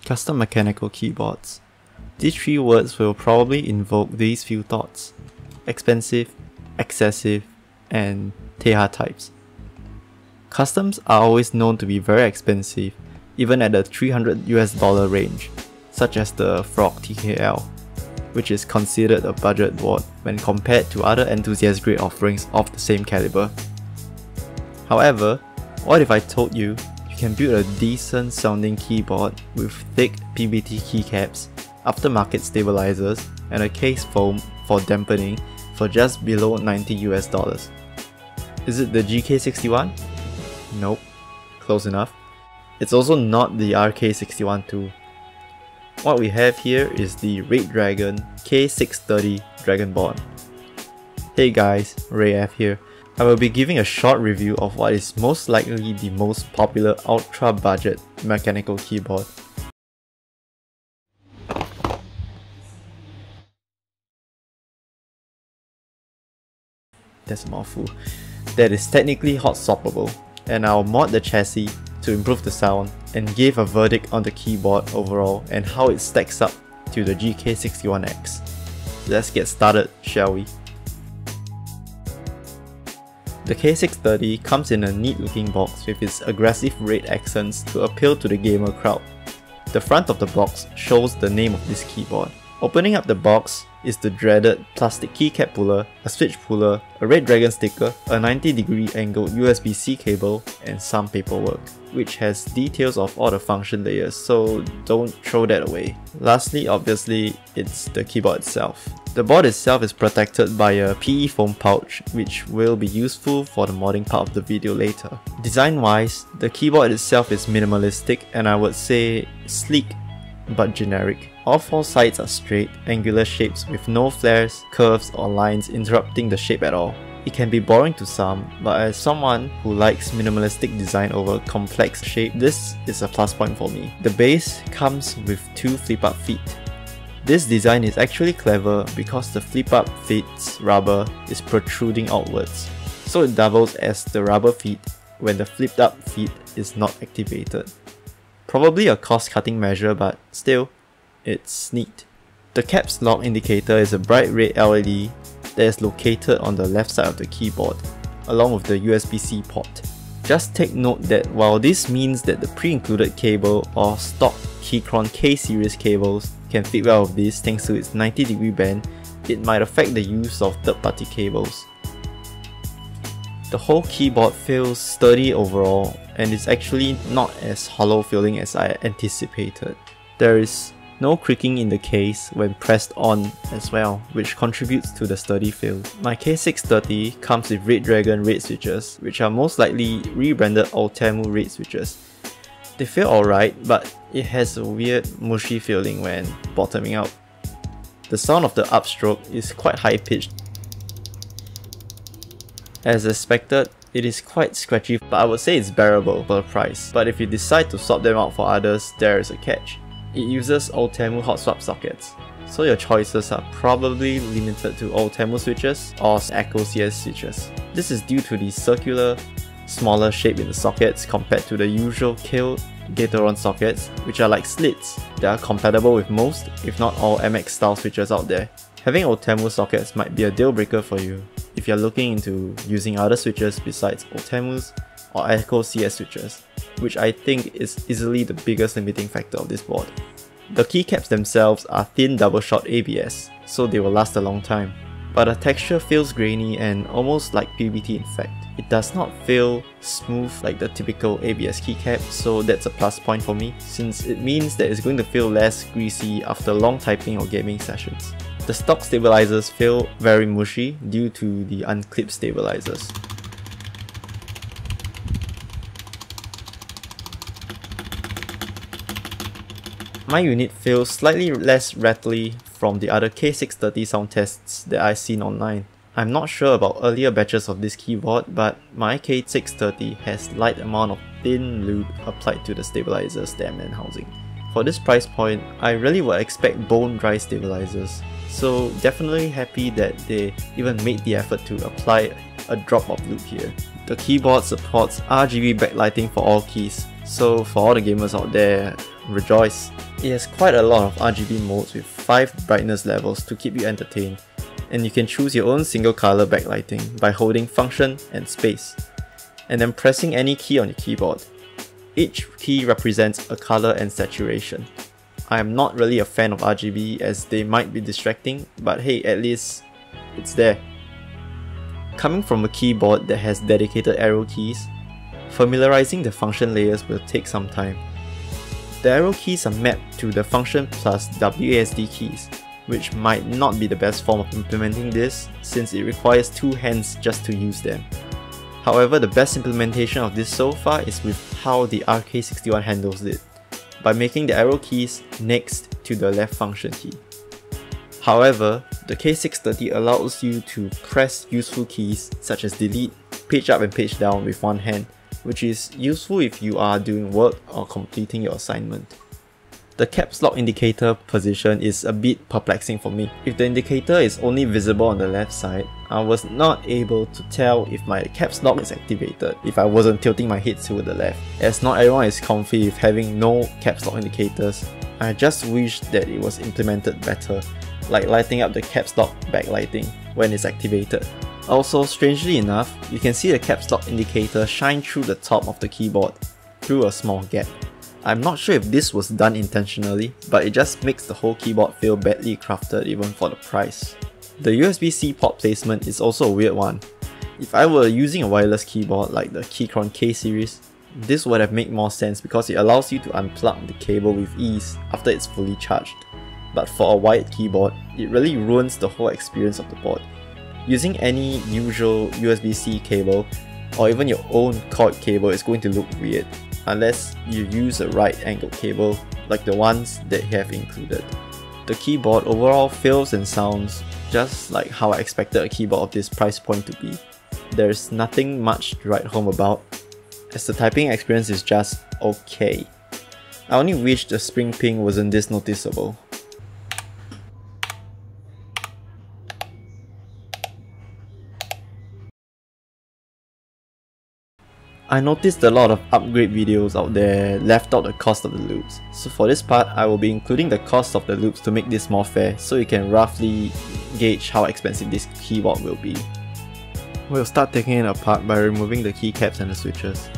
Custom mechanical keyboards. These three words will probably invoke these few thoughts: expensive, excessive, and Teha types. Customs are always known to be very expensive, even at the $300 range, such as the Frog TKL, which is considered a budget board when compared to other enthusiast grade offerings of the same caliber. However, what if I told you you can build a decent sounding keyboard with thick PBT keycaps, aftermarket stabilizers, and a case foam for dampening for just below $90? Is it the GK61? Nope, close enough. It's also not the RK61 What we have here is the Redragon K630 Dragonborn. Hey guys, RayF here. I will be giving a short review of what is most likely the most popular ultra budget mechanical keyboard. That's a mouthful. That is technically hot swappable, and I'll mod the chassis to improve the sound and give a verdict on the keyboard overall and how it stacks up to the GK61X. Let's get started, shall we? The K630 comes in a neat looking box with its aggressive red accents to appeal to the gamer crowd. The front of the box shows the name of this keyboard. Opening up the box is the dreaded plastic keycap puller, a switch puller, a Redragon sticker, a 90-degree angled USB-C cable, and some paperwork, which has details of all the function layers, so don't throw that away. Lastly, obviously, it's the keyboard itself. The board itself is protected by a PE foam pouch, which will be useful for the modding part of the video later. Design-wise, the keyboard itself is minimalistic and I would say sleek but generic. All four sides are straight, angular shapes with no flares, curves or lines interrupting the shape at all. It can be boring to some, but as someone who likes minimalistic design over complex shape, this is a plus point for me. The base comes with two flip-up feet. This design is actually clever because the flip-up feet's rubber is protruding outwards, so it doubles as the rubber feet when the flipped-up feet is not activated. Probably a cost-cutting measure, but still, it's neat. The caps lock indicator is a bright red LED that is located on the left side of the keyboard, along with the USB-C port. Just take note that while this means that the pre-included cable or stock Keychron K series cables can fit well with this thanks to its 90-degree bend, it might affect the use of third-party cables. The whole keyboard feels sturdy overall and is actually not as hollow feeling as I anticipated. There is no creaking in the case when pressed on as well, which contributes to the sturdy feel. My K630 comes with Redragon red switches, which are most likely rebranded Outemu red switches. They feel alright, but it has a weird mushy feeling when bottoming out. The sound of the upstroke is quite high pitched. As expected, it is quite scratchy, but I would say it's bearable for the price. But if you decide to swap them out for others, there is a catch. It uses Outemu Hotswap sockets, so your choices are probably limited to Outemu switches or Echo CS switches. This is due to the circular, smaller shape in the sockets compared to the usual Kill Gatoron sockets, which are like slits that are compatible with most, if not all, MX style switches out there. Having Outemu sockets might be a deal breaker for you if you're looking into using other switches besides Outemu's or Echo CS switches, which I think is easily the biggest limiting factor of this board. The keycaps themselves are thin double shot ABS, so they will last a long time, but the texture feels grainy and almost like PBT in fact. It does not feel smooth like the typical ABS keycap, so that's a plus point for me, since it means that it's going to feel less greasy after long typing or gaming sessions. The stock stabilizers feel very mushy due to the unclipped stabilizers. My unit feels slightly less rattly from the other K630 sound tests that I've seen online. I'm not sure about earlier batches of this keyboard, but my K630 has light amount of thin lube applied to the stabilizers stem and housing. For this price point, I really would expect bone dry stabilizers, so definitely happy that they even made the effort to apply a drop of lube here. The keyboard supports RGB backlighting for all keys, so for all the gamers out there, rejoice! It has quite a lot of RGB modes with 5 brightness levels to keep you entertained, and you can choose your own single color backlighting by holding function and space, and then pressing any key on your keyboard. Each key represents a color and saturation. I am not really a fan of RGB as they might be distracting, but hey, at least it's there. Coming from a keyboard that has dedicated arrow keys, familiarizing the function layers will take some time. The arrow keys are mapped to the function plus WASD keys, which might not be the best form of implementing this since it requires 2 hands just to use them. However, the best implementation of this so far is with how the RK61 handles it, by making the arrow keys next to the left function key. However, the K630 allows you to press useful keys such as delete, page up and page down with one hand, which is useful if you are doing work or completing your assignment. The caps lock indicator position is a bit perplexing for me. If the indicator is only visible on the left side, I was not able to tell if my caps lock is activated if I wasn't tilting my head to the left. As not everyone is comfy with having no caps lock indicators, I just wish that it was implemented better, like lighting up the caps lock backlighting when it's activated. Also, strangely enough, you can see the caps lock indicator shine through the top of the keyboard, through a small gap. I'm not sure if this was done intentionally, but it just makes the whole keyboard feel badly crafted even for the price. The USB-C port placement is also a weird one. If I were using a wireless keyboard like the Keychron K series, this would have made more sense because it allows you to unplug the cable with ease after it's fully charged. But for a wired keyboard, it really ruins the whole experience of the board. Using any usual USB-C cable or even your own cord cable is going to look weird unless you use a right angled cable like the ones that you have included. The keyboard overall feels and sounds just like how I expected a keyboard of this price point to be. There's nothing much to write home about, as the typing experience is just okay. I only wish the spring ping wasn't this noticeable. I noticed a lot of upgrade videos out there left out the cost of the loops, so for this part I will be including the cost of the loops to make this more fair so you can roughly gauge how expensive this keyboard will be. We'll start taking it apart by removing the keycaps and the switches.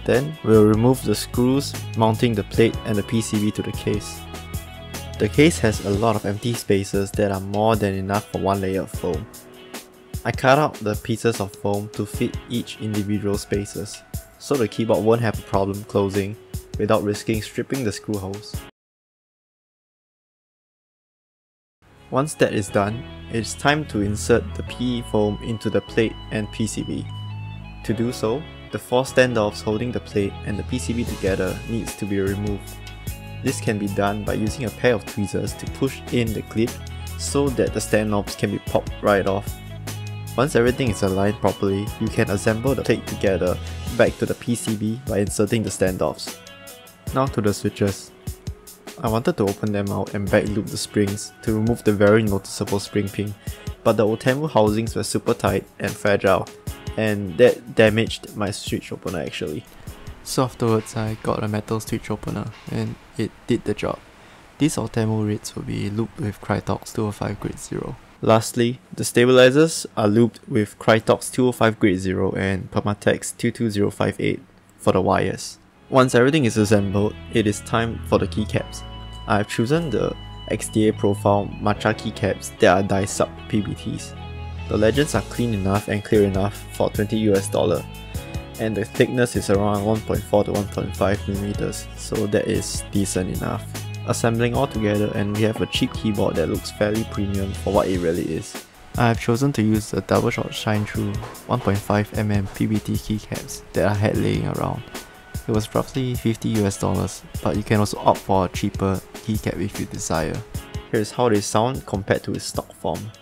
Then we'll remove the screws mounting the plate and the PCB to the case. The case has a lot of empty spaces that are more than enough for one layer of foam. I cut out the pieces of foam to fit each individual spaces, so the keyboard won't have a problem closing without risking stripping the screw holes. Once that is done, it's time to insert the PE foam into the plate and PCB. To do so, the 4 standoffs holding the plate and the PCB together needs to be removed. This can be done by using a pair of tweezers to push in the clip so that the standoffs can be popped right off. Once everything is aligned properly, you can assemble the plate together back to the PCB by inserting the standoffs. Now to the switches. I wanted to open them out and back loop the springs to remove the very noticeable spring ping, but the Outemu housings were super tight and fragile, and that damaged my switch opener actually. So afterwards I got a metal switch opener and it did the job. These Outemu rids will be lubed with Krytox 205 grade 0. Lastly, the stabilizers are lubed with Krytox 205 grade 0 and permatex 22058 for the wires. Once everything is assembled, it is time for the keycaps. I have chosen the XDA profile matcha keycaps that are die sub PBTs. The legends are clean enough and clear enough for $20 US, and the thickness is around 1.4 to 1.5 millimeters, so that is decent enough. Assembling all together and we have a cheap keyboard that looks fairly premium for what it really is. I have chosen to use the double shot shine through 1.5mm PBT keycaps that I had laying around. It was roughly $50 US, but you can also opt for a cheaper keycap if you desire. Here's how they sound compared to its stock form.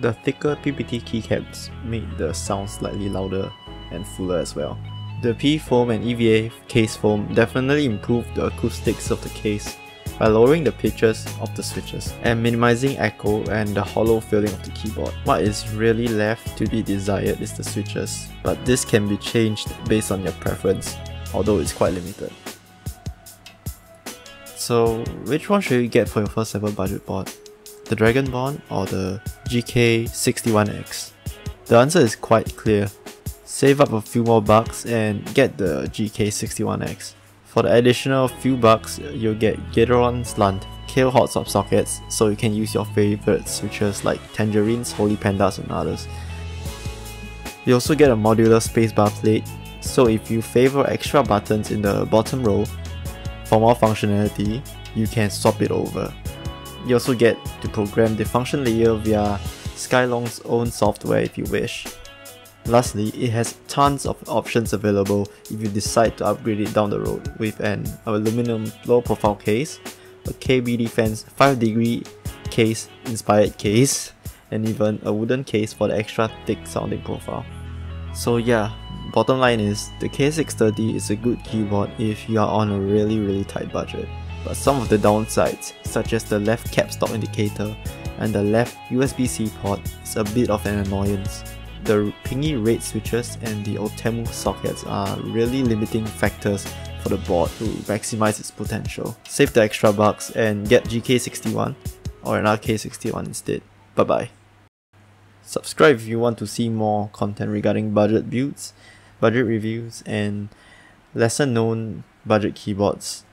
The thicker PPT keycaps made the sound slightly louder and fuller as well. The P foam and EVA case foam definitely improved the acoustics of the case by lowering the pitches of the switches and minimizing echo and the hollow feeling of the keyboard. What is really left to be desired is the switches, but this can be changed based on your preference, although it's quite limited. So which one should you get for your first ever budget board? The Dragonborn or the GK61X? The answer is quite clear. Save up a few more bucks and get the GK61X. For the additional few bucks, you'll get Redragon slant, K630 Hotswap sockets, so you can use your favorite switches like Tangerines, Holy Pandas and others. You also get a modular spacebar plate, so if you favor extra buttons in the bottom row, for more functionality, you can swap it over. You also get to program the function layer via Skylong's own software if you wish. Lastly, it has tons of options available if you decide to upgrade it down the road with an aluminum low profile case, a KB Defense 5° case inspired case, and even a wooden case for the extra thick sounding profile. So yeah, bottom line is the K630 is a good keyboard if you are on a really tight budget. But some of the downsides, such as the left caps lock indicator and the left USB-C port, is a bit of an annoyance. The pingy red switches and the Outemu sockets are really limiting factors for the board to maximize its potential. Save the extra bucks and get GK61 or another K61 instead. Bye bye. Subscribe if you want to see more content regarding budget builds, budget reviews, and lesser known budget keyboards.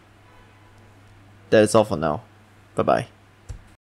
That is all for now. Bye bye.